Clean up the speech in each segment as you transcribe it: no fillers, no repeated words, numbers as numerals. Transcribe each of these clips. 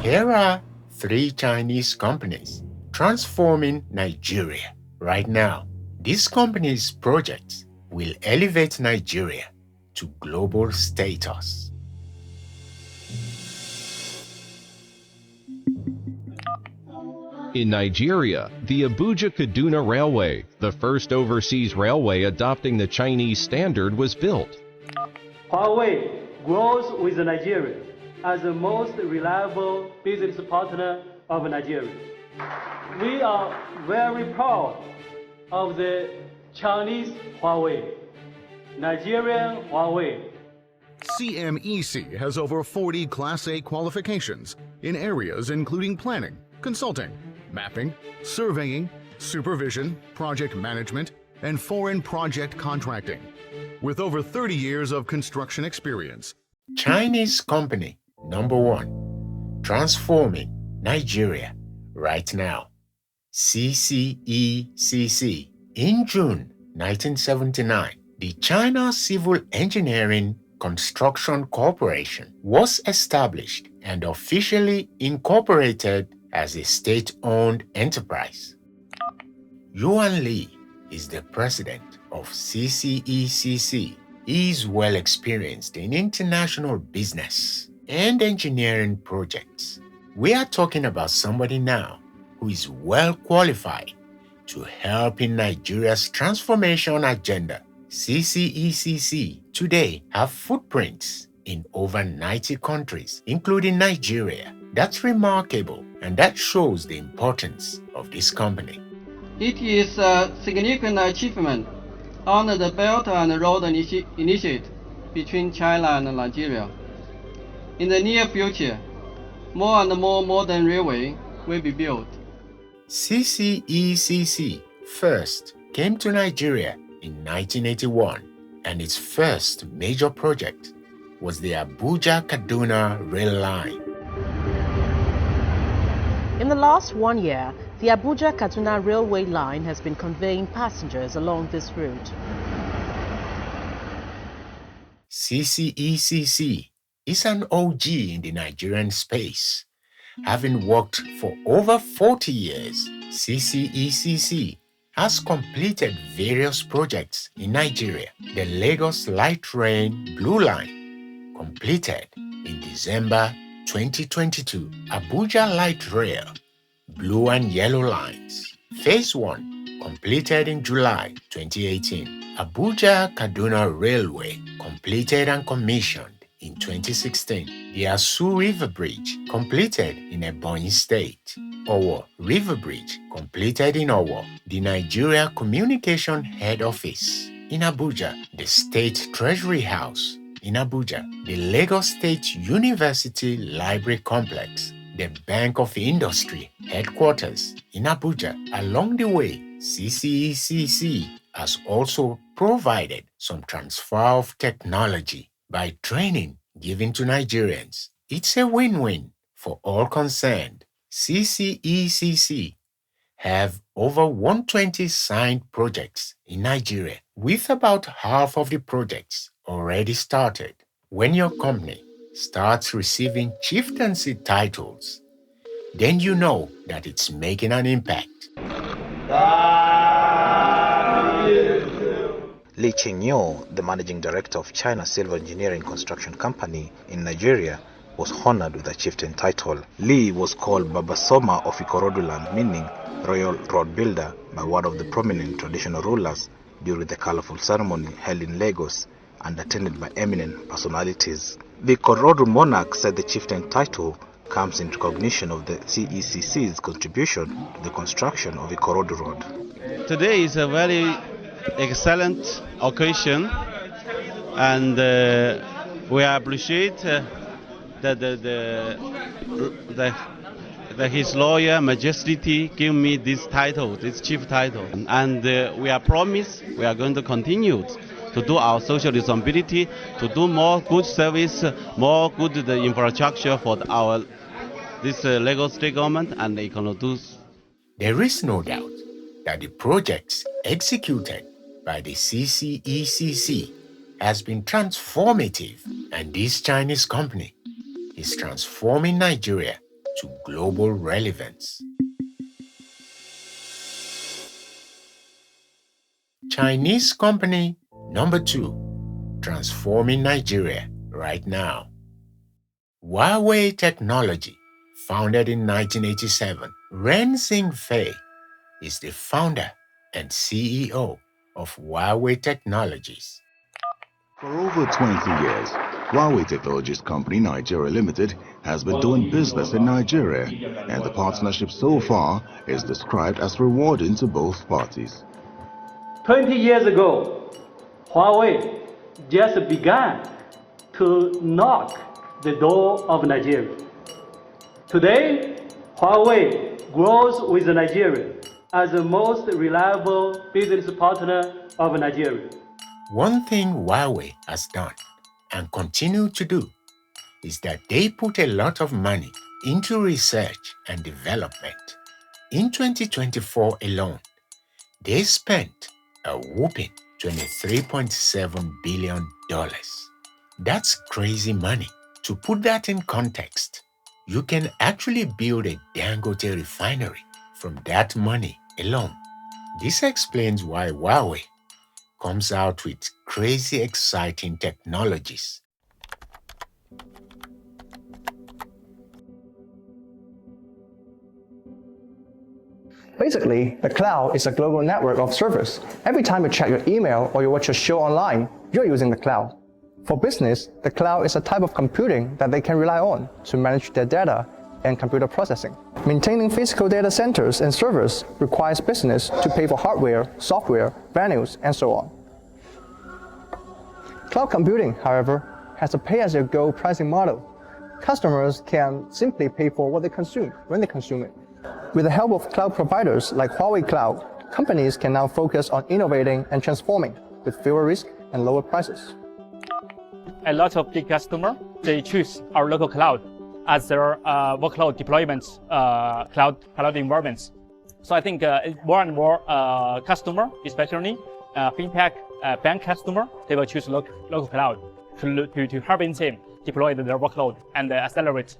Here are three Chinese companies transforming Nigeria right now. These companies' projects will elevate Nigeria to global status. In Nigeria, the Abuja-Kaduna Railway, the first overseas railway adopting the Chinese standard, was built. Huawei grows with Nigeria as the most reliable business partner of Nigeria. We are very proud of the Chinese Huawei, Nigerian Huawei. CMEC has over 40 Class A qualifications in areas including planning, consulting, mapping, surveying, supervision, project management, and foreign project contracting. With over 30 years of construction experience. Chinese company number 1, transforming Nigeria right now. CCECC. In June 1979, the China Civil Engineering Construction Corporation was established and officially incorporated as a state-owned enterprise. Yuan Li is the president of CCECC. He is well experienced in international business and engineering projects. We are talking about somebody now who is well qualified to help in Nigeria's transformation agenda. CCECC today have footprints in over 90 countries, including Nigeria. That's remarkable, and that shows the importance of this company. It is a significant achievement on the Belt and Road Initiative between China and Nigeria. In the near future, more and more modern railway will be built. CCECC first came to Nigeria in 1981, and its first major project was the Abuja-Kaduna rail line. In the last 1 year, the Abuja-Kaduna railway line has been conveying passengers along this route. CCECC is an OG in the Nigerian space. Having worked for over 40 years, CCECC has completed various projects in Nigeria. The Lagos Light Rail Blue Line, completed in December 2022. Abuja Light Rail, Blue and Yellow Lines, Phase 1, completed in July 2018. Abuja-Kaduna Railway, completed and commissioned in 2016. The Asu River Bridge, completed in Ebonyi State. Owo River Bridge, completed in Owo. The Nigeria Communication Head Office in Abuja. The State Treasury House in Abuja. The Lagos State University Library Complex. The Bank of Industry headquarters in Abuja. Along the way, CCECC has also provided some transfer of technology by training given to Nigerians. It's a win-win for all concerned. CCECC have over 120 signed projects in Nigeria, with about half of the projects already started. When your company starts receiving chieftaincy titles, then you know that it's making an impact. Li Qingyo, the managing director of China Civil Engineering Construction Company in Nigeria, was honored with a chieftain title. Li was called Babasoma of Ikoroduland, meaning royal road builder, by one of the prominent traditional rulers during the colorful ceremony held in Lagos and attended by eminent personalities. The Ikorodu monarch said the chieftain title comes in recognition of the CECC's contribution to the construction of Ikorodu Road. Today is a very excellent occasion, and we appreciate that His Royal Majesty gave me this title, this chief title, and we are promised we are going to continue to do our social responsibility, to do more good service, more good infrastructure for this Lagos State government and the Ikorodu. There is no doubt that the projects executed by the CCECC has been transformative, and this Chinese company is transforming Nigeria to global relevance. Chinese company number 2, transforming Nigeria right now. Huawei Technology, founded in 1987. Ren Xingfei is the founder and CEO of Huawei Technologies. For over 20 years, Huawei Technologies Company Nigeria Limited has been doing business in Nigeria, and the partnership so far is described as rewarding to both parties. 20 years ago, Huawei just began to knock the door of Nigeria. Today, Huawei grows with Nigeria as the most reliable business partner of Nigeria. One thing Huawei has done and continue to do is that they put a lot of money into research and development. In 2024 alone, they spent a whopping $23.7 billion. That's crazy money. To put that in context, you can actually build a Dangote refinery from that money alone. This explains why Huawei comes out with crazy exciting technologies. Basically, the cloud is a global network of servers. Every time you check your email or you watch a show online, you're using the cloud. For business, the cloud is a type of computing that they can rely on to manage their data and computer processing. Maintaining physical data centers and servers requires business to pay for hardware, software, venues, and so on. Cloud computing, however, has a pay-as-you-go pricing model. Customers can simply pay for what they consume when they consume it. With the help of cloud providers like Huawei Cloud, companies can now focus on innovating and transforming with fewer risk and lower prices. A lot of big customers, they choose our local cloud as their workload deployment cloud environments. So I think more and more customer, especially fintech bank customer, they will choose local cloud to helping them deploy their workload and accelerate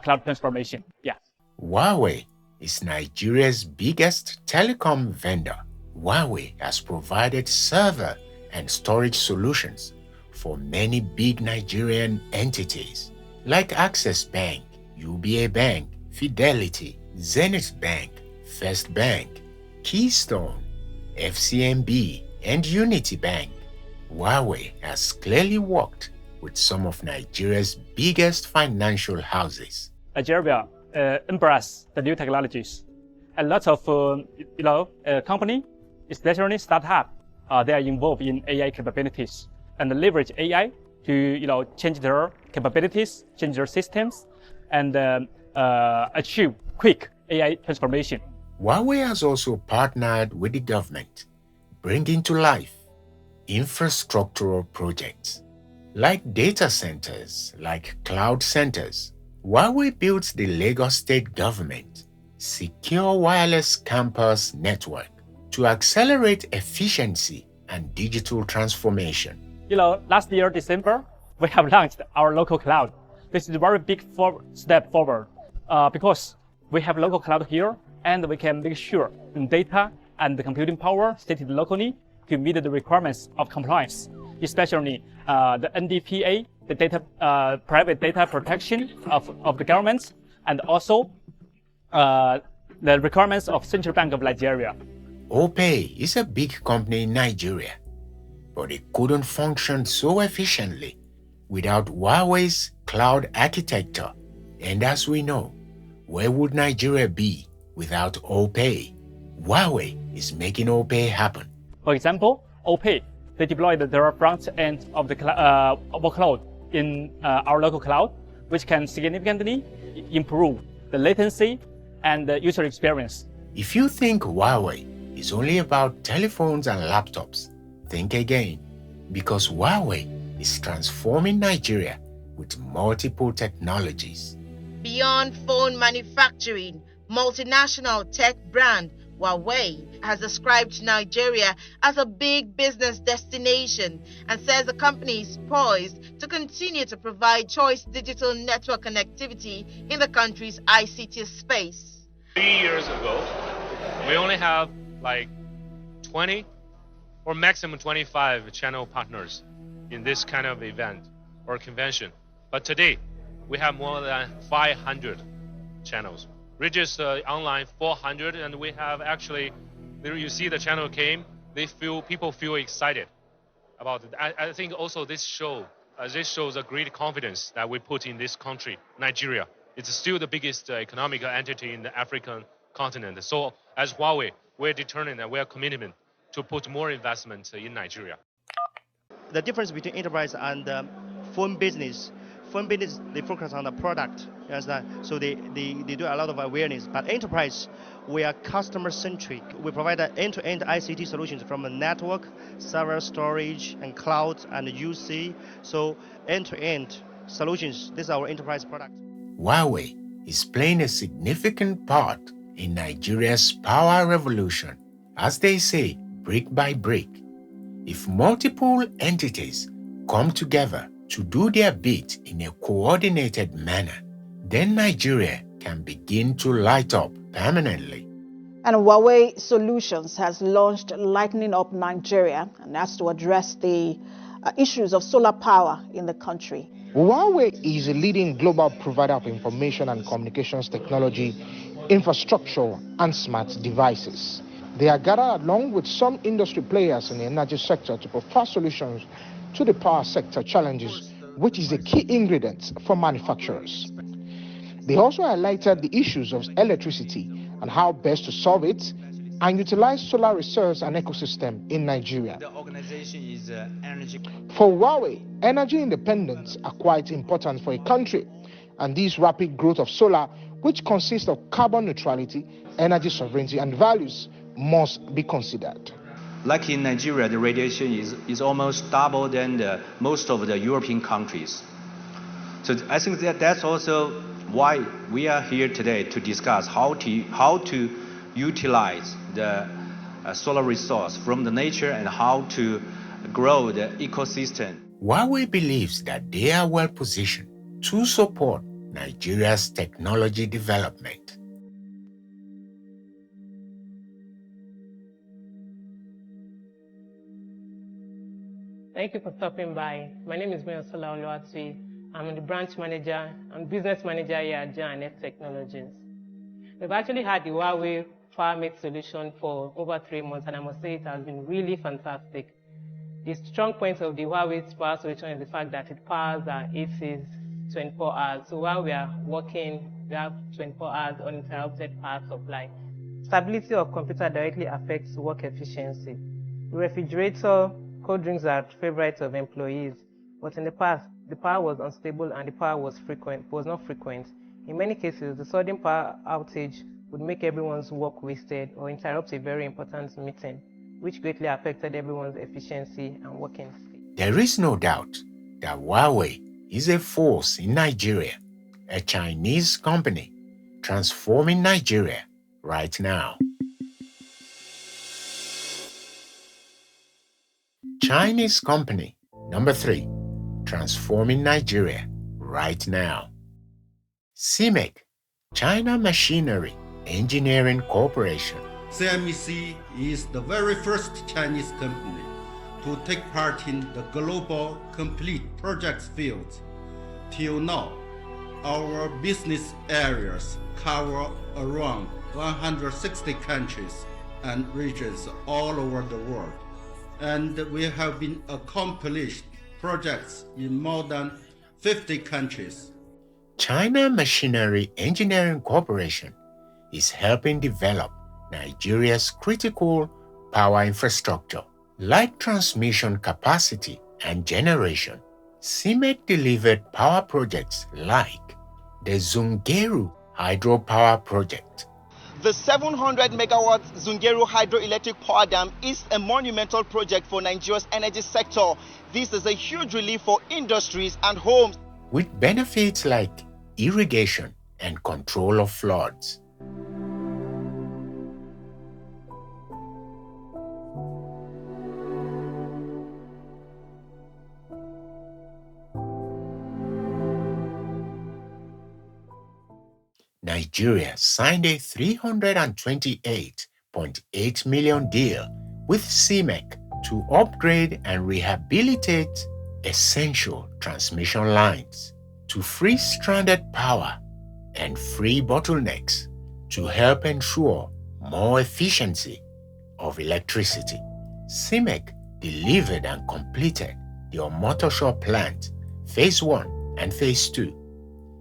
cloud transformation. Yeah. Huawei is Nigeria's biggest telecom vendor. Huawei has provided server and storage solutions for many big Nigerian entities like Access Bank, UBA Bank, Fidelity, Zenith Bank, First Bank, Keystone, FCMB, and Unity Bank. Huawei has clearly worked with some of Nigeria's biggest financial houses. Nigeria embrace the new technologies. A lot of company, especially startup, they are involved in AI capabilities and leverage AI to change their capabilities, change their systems, and achieve quick AI transformation. Huawei has also partnered with the government, bringing to life infrastructural projects like data centers, like cloud centers. Huawei built the Lagos State government secure wireless campus network to accelerate efficiency and digital transformation. Last year, December, we have launched our local cloud. This is a very big step forward because we have local cloud here and we can make sure data and the computing power stated locally to meet the requirements of compliance, especially the NDPA, the data, private data protection of the government, and also the requirements of Central Bank of Nigeria. OPay is a big company in Nigeria, but it couldn't function so efficiently without Huawei's cloud architecture. And as we know, where would Nigeria be without OPay? Huawei is making OPay happen. For example, OPay, they deployed their front end of the workload in our local cloud, which can significantly improve the latency and the user experience. If you think Huawei is only about telephones and laptops, think again, because Huawei is transforming Nigeria with multiple technologies. Beyond phone manufacturing, multinational tech brand Huawei has described Nigeria as a big business destination and says the company is poised to continue to provide choice digital network connectivity in the country's ICT space. 3 years ago, we only have like 20 or maximum 25 channel partners in this kind of event or convention. But today, we have more than 500 channels. Registered online 400, and we have actually, there you see the channel came, people feel excited about it. I think also this shows a great confidence that we put in this country, Nigeria. It's still the biggest economic entity in the African continent. So as Huawei, we're determined and we're committed to put more investment in Nigeria. The difference between enterprise and phone business, they focus on the product, you understand? So they do a lot of awareness. But enterprise, we are customer centric. We provide end-to-end ICT solutions from a network, server, storage, and cloud, and UC. So end-to-end solutions. This is our enterprise product. Huawei is playing a significant part in Nigeria's power revolution, as they say, brick by brick. If multiple entities come together to do their bit in a coordinated manner, then Nigeria can begin to light up permanently. And Huawei Solutions has launched Lightening Up Nigeria, and that's to address the issues of solar power in the country. Huawei is a leading global provider of information and communications technology, infrastructure, and smart devices. They are gathered along with some industry players in the energy sector to provide solutions to the power sector challenges, which is a key ingredient for manufacturers. They also highlighted the issues of electricity and how best to solve it and utilize solar resource and ecosystem in Nigeria. The organization is energy. For Huawei, energy independence are quite important for a country, and this rapid growth of solar, which consists of carbon neutrality, energy sovereignty, and values, must be considered. Like in Nigeria, the radiation is almost double than most of the European countries. So I think that's also why we are here today to discuss how to utilize the solar resource from the nature and how to grow the ecosystem. Huawei believes that they are well positioned to support Nigeria's technology development. Thank you for stopping by. My name is Miyosola Oluwatui. I'm the branch manager and business manager here at J&F Technologies. We've actually had the Huawei PowerMate solution for over 3 months, and I must say it has been really fantastic. The strong point of the Huawei power solution is the fact that it powers our ACs 24 hours. So while we are working, we have 24 hours uninterrupted power supply. Stability of computer directly affects work efficiency. The refrigerator, cold drinks are favorites of employees, but in the past, the power was unstable and the power was not frequent. In many cases, the sudden power outage would make everyone's work wasted or interrupt a very important meeting, which greatly affected everyone's efficiency and working speed. There is no doubt that Huawei is a force in Nigeria, a Chinese company transforming Nigeria right now. Chinese company number 3, transforming Nigeria right now. CMEC, China Machinery Engineering Corporation. CMEC is the very first Chinese company to take part in the global complete projects field. Till now, our business areas cover around 160 countries and regions all over the world. And we have been accomplished projects in more than 50 countries. China Machinery Engineering Corporation is helping develop Nigeria's critical power infrastructure, like transmission capacity and generation. CMEC delivered power projects like the Zungeru Hydropower Project. The 700 megawatt Zungeru hydroelectric power dam is a monumental project for Nigeria's energy sector. This is a huge relief for industries and homes, with benefits like irrigation and control of floods. Nigeria signed a $328.8 million deal with CMEC to upgrade and rehabilitate essential transmission lines to free stranded power and free bottlenecks to help ensure more efficiency of electricity. CMEC delivered and completed the Omotosho plant, Phase 1 and Phase 2.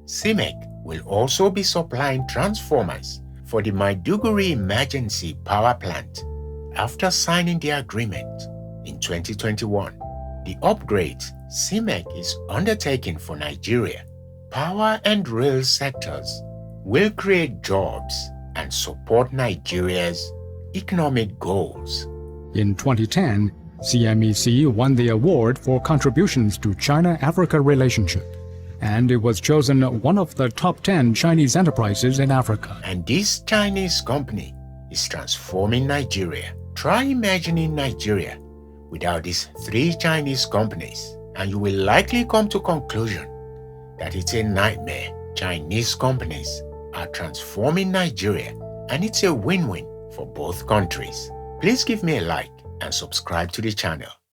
CMEC will also be supplying transformers for the Maiduguri Emergency Power Plant. After signing the agreement in 2021, the upgrades CMEC is undertaking for Nigeria, power and rail sectors will create jobs and support Nigeria's economic goals. In 2010, CMEC won the award for contributions to China-Africa relationship, and it was chosen one of the top 10 Chinese enterprises in Africa. And this Chinese company is transforming Nigeria. Try imagining Nigeria without these 3 Chinese companies, and you will likely come to conclusion that it's a nightmare. Chinese companies are transforming Nigeria, and it's a win-win for both countries. Please give me a like and subscribe to the channel.